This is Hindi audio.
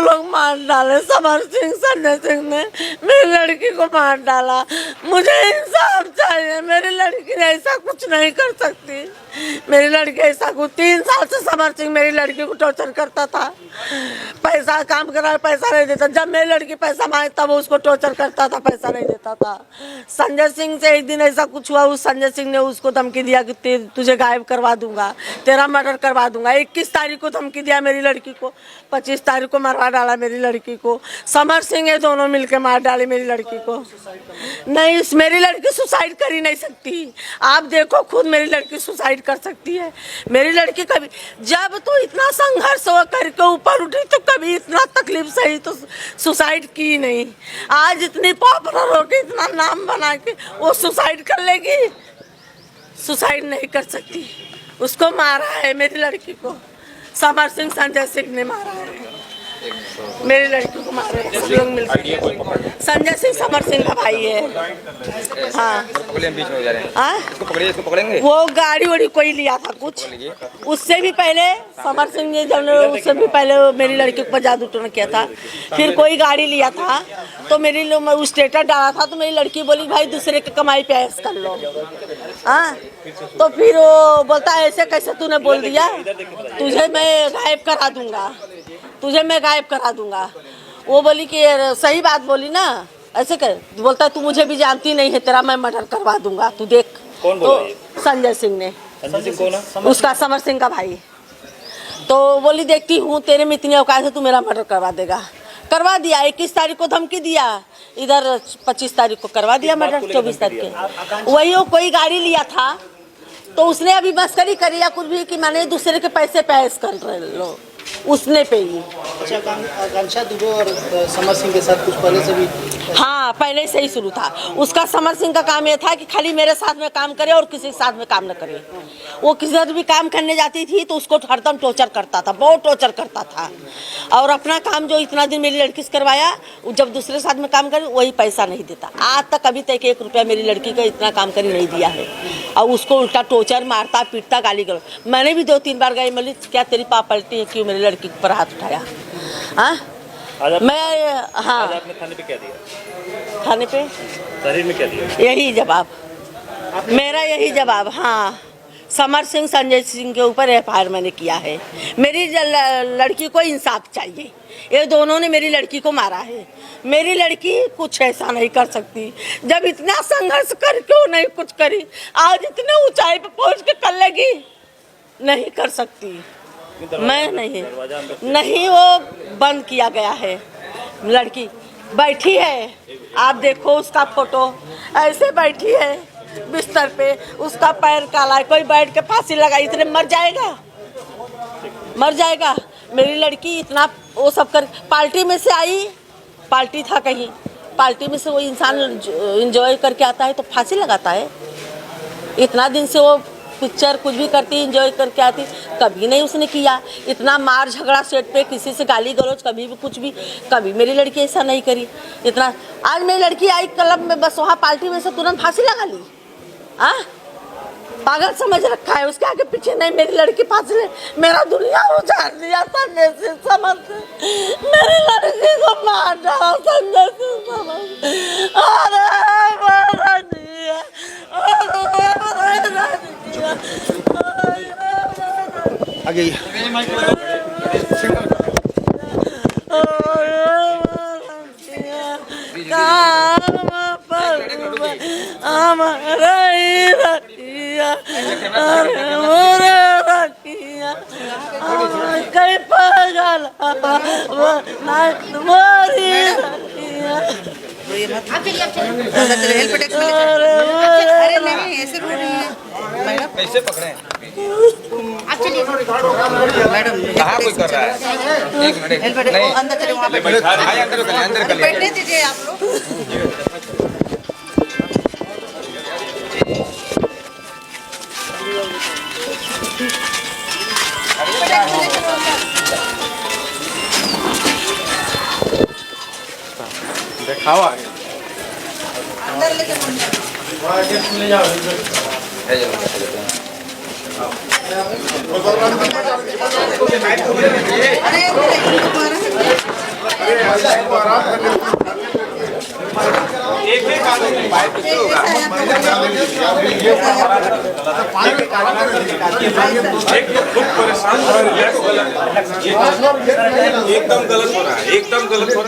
लोग मार डाले। समर सिंह, संजय सिंह ने मेरी लड़की को मार डाला। मुझे इंसाफ चाहिए। मेरी लड़की ऐसा कुछ नहीं कर सकती। मेरी लड़की ऐसा कुछ 3 साल से समर सिंह मेरी लड़की को टॉर्चर करता था। पैसा काम करा, पैसा नहीं देता। जब मेरी लड़की पैसा मांगे तब उसको टॉर्चर करता था, पैसा नहीं देता था। संजय सिंह से एक दिन ऐसा कुछ हुआ, उस संजय सिंह ने उसको धमकी दिया कि तुझे गायब करवा दूंगा, तेरा मर्डर करवा दूंगा। 21 तारीख को धमकी दिया मेरी लड़की को, 25 तारीख को मरवा डाला मेरी लड़की को। समर सिंह ये दोनों मिलकर मार डाली मेरी लड़की को। नहीं, मेरी लड़की सुसाइड कर ही नहीं सकती। आप देखो खुद, मेरी लड़की सुसाइड कर सकती है। मेरी लड़की कभी, जब तो इतना संघर्ष हो करके ऊपर उठी तो कभी इतना तकलीफ सही तो सुसाइड की नहीं। आज इतनी पॉपुलर होके इतना नाम बना के वो सुसाइड कर लेगी? सुसाइड नहीं कर सकती। उसको मारा है मेरी लड़की को, समर सिंह, संजय सिंह ने मारा है मेरी लड़की को। मारे लोग मिलकर। संजय सिंह समर सिंह का भाई है। हाँ, इसको पकड़ेंगे। वो गाड़ी वाड़ी कोई लिया था कुछ, उससे भी पहले समर सिंह ने, जब उससे भी पहले मेरी लड़की को जादू टोना किया था। फिर कोई गाड़ी लिया था तो मेरी स्टेटस डाला था तो मेरी लड़की बोली भाई दूसरे के कमाई पे ऐश कर लो। हाँ, तो फिर वो बोलता ऐसे कैसे तूने बोल दिया, तुझे मैं गायब करा दूंगा, तुझे मैं गायब करा दूंगा। वो बोली कि सही बात बोली ना, ऐसे कर। बोलता तू मुझे भी जानती नहीं है, तेरा मैं मर्डर करवा दूंगा, तू देख। कौन बोला ये? संजय सिंह ने। संजय सिंह कौन है? उसका समर सिंह का भाई। तो बोली देखती हूँ तेरे में इतनी औकात है, तू मेरा मर्डर करवा देगा। करवा दिया। 21 तारीख को धमकी दिया, इधर 25 तारीख को करवा दिया मर्डर। 24 तारीख के वही वो कोई गाड़ी लिया था तो उसने अभी मस्करी करी या कुछ भी कि मैंने दूसरे के पैसे पे ऐश कर रहे लो, उसने पे ही। अच्छा, आकांक्षा दुबे और समर सिंह के साथ कुछ पहले से भी? हाँ, पहले से ही शुरू था उसका। समर सिंह का काम ये था कि खाली मेरे साथ में काम करे और किसी के साथ में काम न करे। वो किसी भी काम करने जाती थी तो उसको हरदम टॉर्चर करता था, बहुत टॉर्चर करता था। और अपना काम जो इतना दिन मेरी लड़की से करवाया, जब दूसरे साथ में काम करे वही पैसा नहीं देता। आज तक अभी तक 1 रुपया मेरी लड़की का इतना काम कर नहीं दिया है। और उसको उल्टा टॉर्चर, मारता पीटता, गाली गलौज। मैंने भी 2-3 बार गई, बोली क्या तेरी पाप पलटी है, क्यों मेरी लड़की पर हाथ उठाया? हाँ, मैं, हाँ, आपने थाने पे क्या दिया? थाने पे शरीर में क्या दिया? यही जवाब मेरा, यही जवाब। हाँ, समर सिंह, संजय सिंह के ऊपर एफआईआर मैंने किया है। मेरी लड़की को इंसाफ चाहिए। ये दोनों ने मेरी लड़की को मारा है। मेरी लड़की कुछ ऐसा नहीं कर सकती। जब इतना संघर्ष करके वो नहीं कुछ करी, आज इतने ऊंचाई पे पहुंच के कर लेगी? नहीं कर सकती। मैं नहीं, वो बंद किया गया है। लड़की बैठी है, आप देखो उसका फोटो, ऐसे बैठी है बिस्तर पे, उसका पैर काला है। कोई बैठ के फांसी लगाई, इतने मर जाएगा, मर जाएगा। मेरी लड़की इतना वो सब कर, पार्टी में से आई, पार्टी था कहीं, पार्टी में से वो इंसान एंजॉय करके आता है तो फांसी लगाता है। इतना दिन से वो पिक्चर कुछ भी करती, एंजॉय करके आती, कभी नहीं उसने किया। इतना मार झगड़ा सेट पे, किसी से गाली गलौज, कभी भी कुछ भी, कभी मेरी लड़की ऐसा नहीं करी। इतना आज मेरी लड़की आई क्लब में, बस वहाँ पार्टी में से तुरंत फांसी लगा ली। हाँ, पागल समझ रखा है, उसके आगे पीछे नहीं। मेरी लड़की फांसी ले, मेरा दुनिया उजाड़ दिया संजय सिंह समझ, मेरी लड़की को मार डाला संजय सिंह समझ। आगे कई पागल कैसे पकड़े? आप चलिए मैडम कहाँ कोई कर रहा है? एक मिनट नहीं, अंदर चले, वहाँ अंदर बैठने दीजिए आप लोग। दिखावा अंदर लेके ले जाओ। अरे एक एक आदमी भाई कुछ होगा एक लोग खुद परेशान हो रहे हैं, एकदम गलत हो रहा है, एकदम गलत हो रहा है।